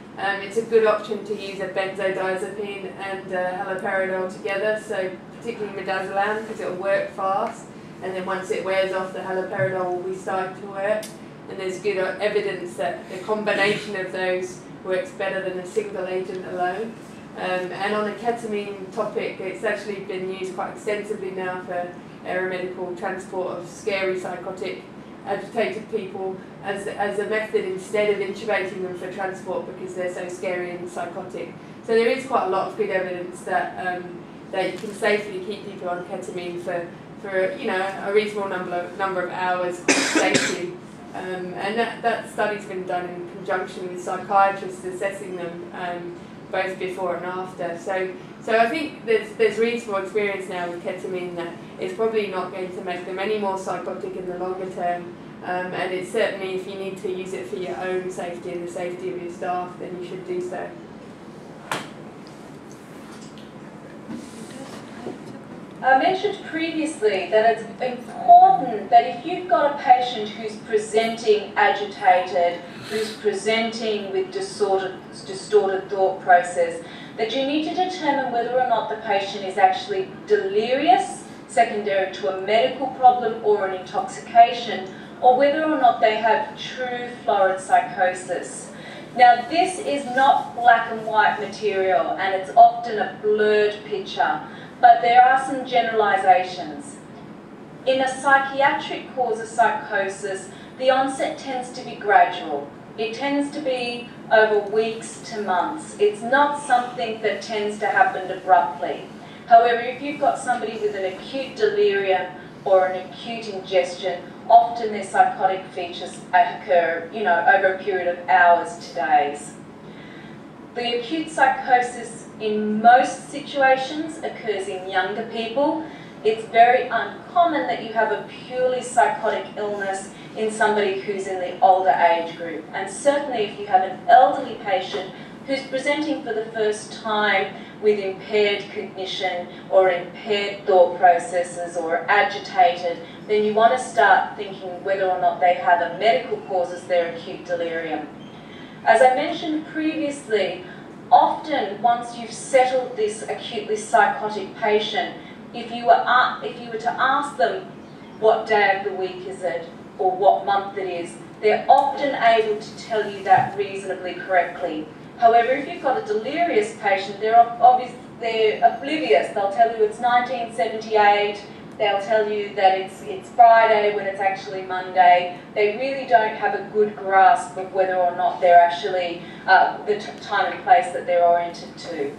it's a good option to use a benzodiazepine and haloperidol together, so particularly midazolam, because it'll work fast, and then once it wears off, the haloperidol will be starting to work, and there's good evidence that the combination of those works better than a single agent alone. And on a ketamine topic, it's actually been used quite extensively now for aeromedical transport of scary, psychotic, agitated people as a method instead of intubating them for transport because they're so scary and psychotic. So there is quite a lot of good evidence that that you can safely keep people on ketamine for a reasonable number of hours safely. And that study's been done in conjunction with psychiatrists assessing them both before and after. So I think there's reasonable experience now with ketamine that it's probably not going to make them any more psychotic in the longer term. And it's certainly, if you need to use it for your own safety and the safety of your staff, then you should do so. I mentioned previously that it's important that if you've got a patient who's presenting agitated, who's presenting with distorted thought process, that you need to determine whether or not the patient is actually delirious, secondary to a medical problem or an intoxication, or whether or not they have true florid psychosis. Now, this is not black and white material, and it's often a blurred picture. But there are some generalizations. In a psychiatric cause of psychosis, the onset tends to be gradual. It tends to be over weeks to months. It's not something that tends to happen abruptly. However, if you've got somebody with an acute delirium or an acute ingestion, often their psychotic features occur, over a period of hours to days. The acute psychosis in most situations occurs in younger people. It's very uncommon that you have a purely psychotic illness in somebody who's in the older age group. And certainly if you have an elderly patient who's presenting for the first time with impaired cognition or impaired thought processes or agitated, then you want to start thinking whether or not they have a medical cause as their acute delirium. As I mentioned previously, often once you've settled this acutely psychotic patient, if you were to ask them what day of the week is it or what month it is, they're often able to tell you that reasonably correctly. However, if you've got a delirious patient, they're oblivious. They'll tell you it's 1978. They'll tell you that it's Friday when it's actually Monday. They really don't have a good grasp of whether or not they're actually the time and place that they're oriented to.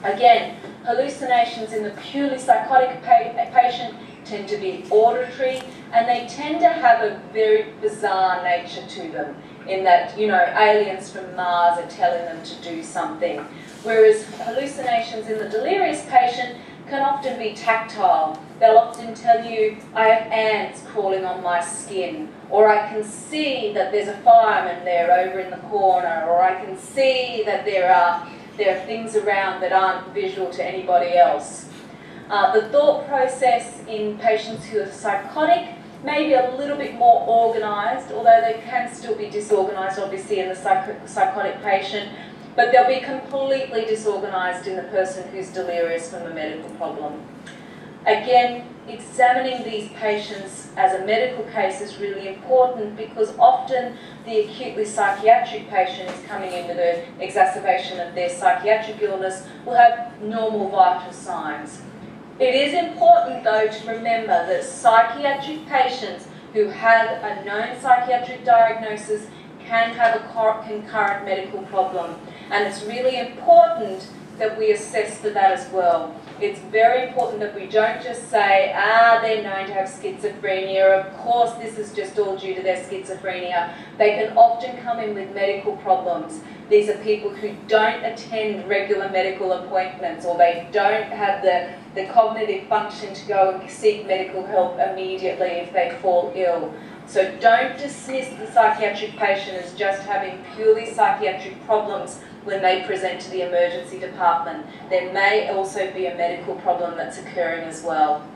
Again, hallucinations in the purely psychotic patient tend to be auditory, and they tend to have a very bizarre nature to them, in that, you know, aliens from Mars are telling them to do something. Whereas hallucinations in the delirious patient can often be tactile. They'll often tell you, I have ants crawling on my skin, or I can see that there's a fireman there over in the corner, or I can see that there are things around that aren't visual to anybody else. The thought process in patients who are psychotic may be a little bit more organised, although they can still be disorganised, obviously, in the psychotic patient, but they'll be completely disorganised in the person who's delirious from a medical problem. Again, examining these patients as a medical case is really important, because often the acutely psychiatric patient is coming in with an exacerbation of their psychiatric illness will have normal vital signs. It is important, though, to remember that psychiatric patients who have a known psychiatric diagnosis can have a concurrent medical problem, and it's really important that we assess for that as well. It's very important that we don't just say, they're known to have schizophrenia, of course this is just all due to their schizophrenia. They can often come in with medical problems. These are people who don't attend regular medical appointments, or they don't have the cognitive function to go and seek medical help immediately if they fall ill. So don't dismiss the psychiatric patient as just having purely psychiatric problems when they present to the emergency department. There may also be a medical problem that's occurring as well.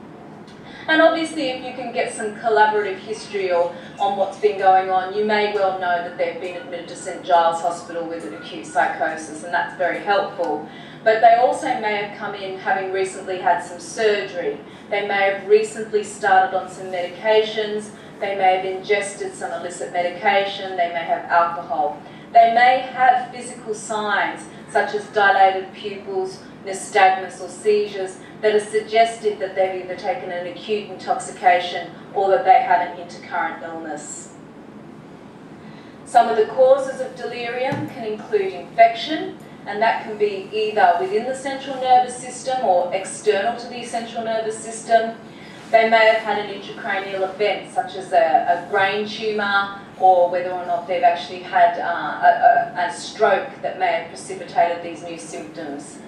And obviously, if you can get some collaborative history on what's been going on, you may well know that they've been admitted to St Giles Hospital with an acute psychosis, and that's very helpful. But they also may have come in having recently had some surgery. They may have recently started on some medications. They may have ingested some illicit medication. They may have alcohol. They may have physical signs such as dilated pupils, nystagmus or seizures that are suggestive that they've either taken an acute intoxication or that they had an intercurrent illness. Some of the causes of delirium can include infection, and that can be either within the central nervous system or external to the central nervous system. They may have had an intracranial event such as a brain tumour, or whether or not they've actually had a stroke that may have precipitated these new symptoms.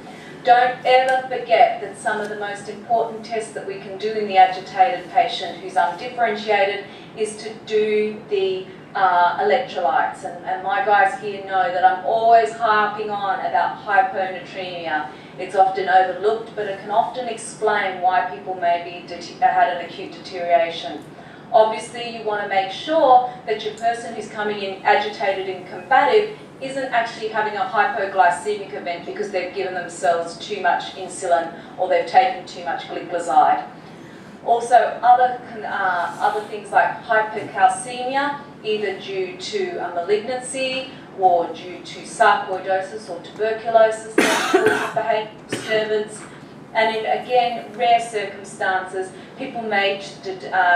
Don't ever forget that some of the most important tests that we can do in the agitated patient who's undifferentiated is to do the electrolytes. And my guys here know that I'm always harping on about hyponatremia. It's often overlooked, but it can often explain why people may be had an acute deterioration. Obviously, you want to make sure that your person who's coming in agitated and combative isn't actually having a hypoglycemic event because they've given themselves too much insulin or they've taken too much glycoside. Also, other things like hypercalcemia, either due to a malignancy or due to sarcoidosis or tuberculosis, behaviour disturbance. And in, again, rare circumstances, people may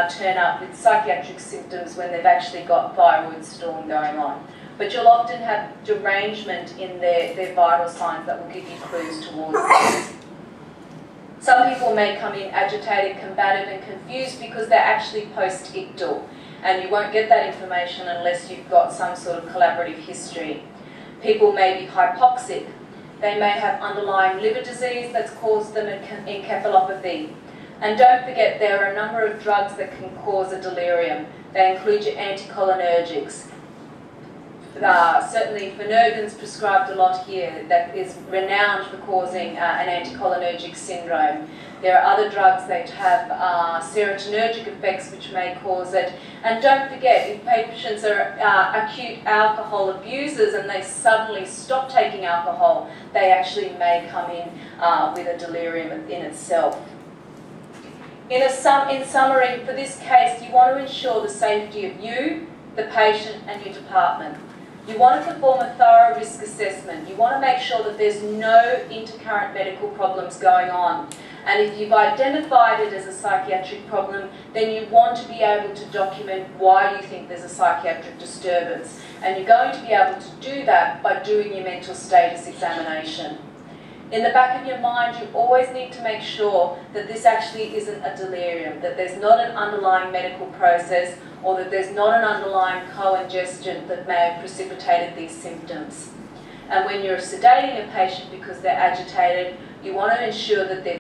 turn up with psychiatric symptoms when they've actually got thyroid storm going on. But you'll often have derangement in their vital signs that will give you clues towards this. Some people may come in agitated, combative and confused because they're actually post-ictal, and you won't get that information unless you've got some sort of collaborative history. People may be hypoxic. They may have underlying liver disease that's caused them encephalopathy. And don't forget, there are a number of drugs that can cause a delirium. They include your anticholinergics. certainly Phenergan's prescribed a lot here that is renowned for causing an anticholinergic syndrome. There are other drugs that have serotonergic effects which may cause it. And don't forget, if patients are acute alcohol abusers and they suddenly stop taking alcohol, they actually may come in with a delirium in itself. In summary, for this case, you want to ensure the safety of you, the patient and your department. You want to perform a thorough risk assessment. You want to make sure that there's no intercurrent medical problems going on. And if you've identified it as a psychiatric problem, then you want to be able to document why you think there's a psychiatric disturbance. And you're going to be able to do that by doing your mental status examination. In the back of your mind, you always need to make sure that this actually isn't a delirium, that there's not an underlying medical process or that there's not an underlying co-ingestion that may have precipitated these symptoms. And when you're sedating a patient because they're agitated, you want to ensure that they're